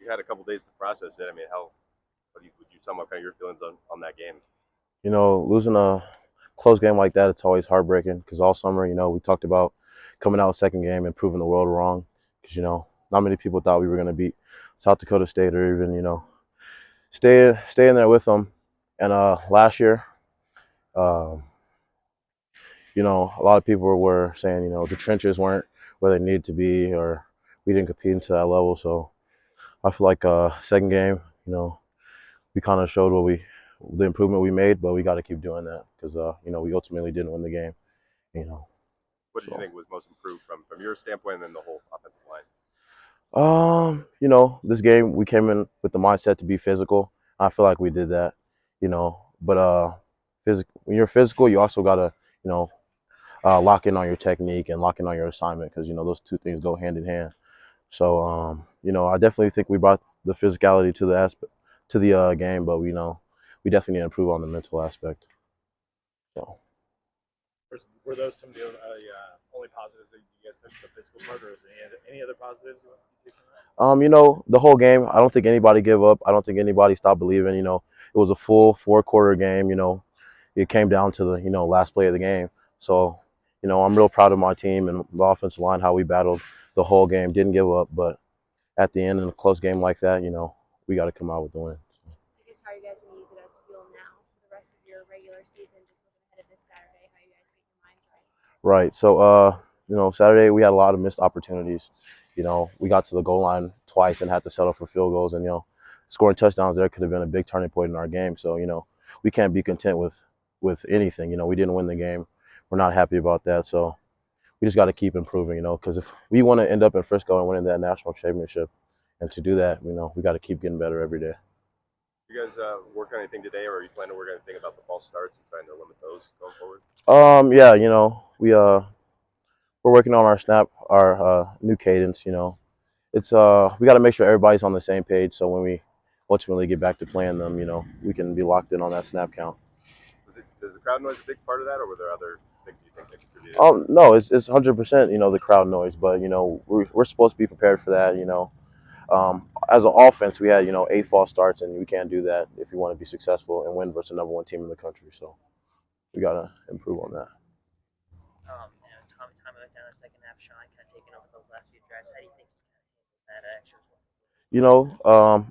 you had a couple days to process it. I mean, would you sum up kind of your feelings on that game? Losing a close game like that, it's always heartbreaking because all summer, we talked about coming out second game and proving the world wrong because, not many people thought we were going to beat South Dakota State or even, stay in there with them. And last year, uh, a lot of people were saying, the trenches weren't where they needed to be or we didn't compete to that level. So I feel like second game, we kind of showed the improvement we made, but we got to keep doing that because we ultimately didn't win the game. You know, What did you so think was most improved from your standpoint and then the whole offensive line? this game we came in with the mindset to be physical. I feel like we did that. But when you're physical, you also gotta you know lock in on your technique and lock in on your assignment because those two things go hand in hand. So I definitely think we brought the physicality to the game, but we definitely need to improve on the mental aspect. So. Were those some of the only positives that you guys took the physical part, or is there any other positives you want to take from The whole game, I don't think anybody gave up. I don't think anybody stopped believing. It was a full four-quarter game. It came down to the last play of the game. So, I'm real proud of my team and the offensive line how we battled the whole game. Didn't give up, but at the end in a close game like that, we got to come out with the win. I guess how are you guys going to use it as fuel now for the rest of your regular season, just looking ahead of this Saturday, how you guys get your minds right? Right. So, Saturday we had a lot of missed opportunities. We got to the goal line twice and had to settle for field goals, and scoring touchdowns there could have been a big turning point in our game. So, we can't be content with anything. We didn't win the game. We're not happy about that. So, we just got to keep improving. Because if we want to end up in Frisco and winning that national championship, and to do that, we got to keep getting better every day. You guys work on anything today, or are you planning to work on anything about the false starts and trying to limit those going forward? Yeah, we're working on our new cadence. It's we got to make sure everybody's on the same page. So when we ultimately get back to playing them, we can be locked in on that snap count. Was the crowd noise a big part of that, or were there other things you think that contributed? No, it's 100%. The crowd noise, but we're supposed to be prepared for that. As an offense, we had 8 false starts, and we can't do that if you want to be successful and win versus the #1 team in the country. So we gotta improve on that. Tommy went down that second half. Sean kind of taking over those last few drives. How do you think he kind of handled that extra?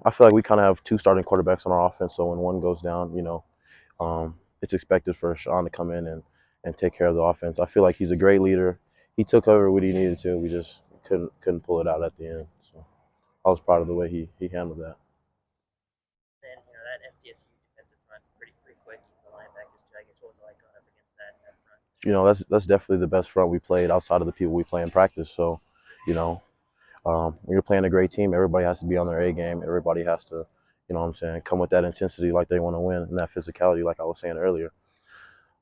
I feel like we kind of have 2 starting quarterbacks on our offense. So when one goes down, it's expected for Sean to come in and take care of the offense. I feel like he's a great leader. He took over what he needed to. We just couldn't pull it out at the end. So I was proud of the way he handled that. Then that SDSU defensive front pretty quick. The linebackers, I guess, what was it like going up against that front? That's definitely the best front we played outside of the people we play in practice. So, you know, when you're playing a great team, everybody has to be on their A game. Everybody has to, come with that intensity like they want to win and that physicality, like I was saying earlier.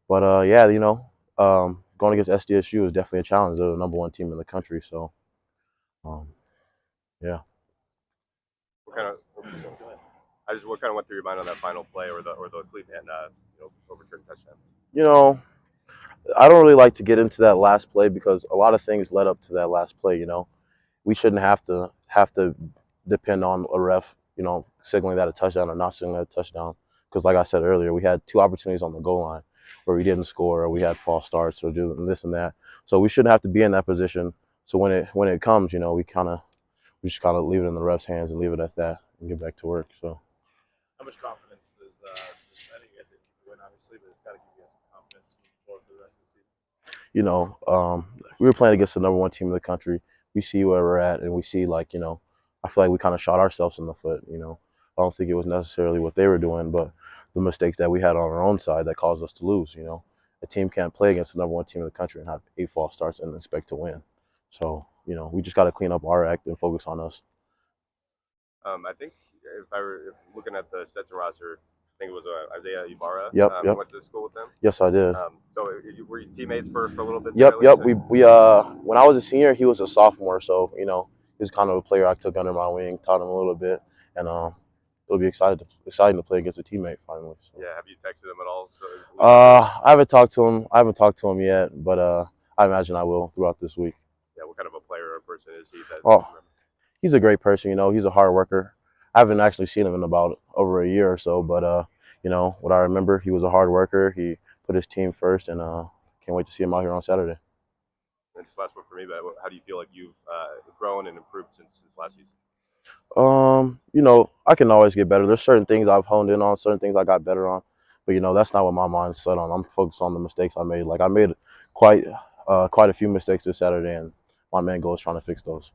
But yeah, going against SDSU is definitely a challenge. They're the #1 team in the country, so yeah. What kind of? What kind of went through your mind on that final play or the Cleveland overturned touchdown? I don't really like to get into that last play because a lot of things led up to that last play. We shouldn't have to depend on a ref, signaling that a touchdown or not signaling that a touchdown. Because like I said earlier, we had 2 opportunities on the goal line where we didn't score or we had false starts or do this and that. So we shouldn't have to be in that position. So when it comes, we just kind of leave it in the ref's hands and leave it at that and get back to work. So. How much confidence does I think you guys didn't win, obviously, but it's got to give you guys some confidence moving forward for the rest of the season? We were playing against the #1 team in the country. We see where we're at, and we see I feel like we kind of shot ourselves in the foot. I don't think it was necessarily what they were doing, but the mistakes that we had on our own side that caused us to lose. A team can't play against the #1 team in the country and have 8 false starts and expect to win. So we just got to clean up our act and focus on us. I think if looking at the Stetson roster, I think it was Isaiah Ibarra. Yep. Went to school with them. Yes, I did. So were you teammates for a little bit? Yep. We when I was a senior, he was a sophomore, so he was kind of a player I took under my wing, taught him a little bit, and it'll be exciting to play against a teammate finally. So. Yeah. Have you texted him at all? I haven't talked to him. I haven't talked to him yet, but I imagine I will throughout this week. Yeah. What kind of a player or person is he? Oh, he's a great person. He's a hard worker. I haven't actually seen him in about over a year or so, but you know, what I remember, he was a hard worker. He put his team first, and can't wait to see him out here on Saturday. And just last one for me, but how do you feel like you've grown and improved since last season? You know, I can always get better. There's certain things I've honed in on, certain things I got better on, but you know, that's not what my mind's set on. I'm focused on the mistakes I made. Like I made quite a few mistakes this Saturday, and my main goal is trying to fix those.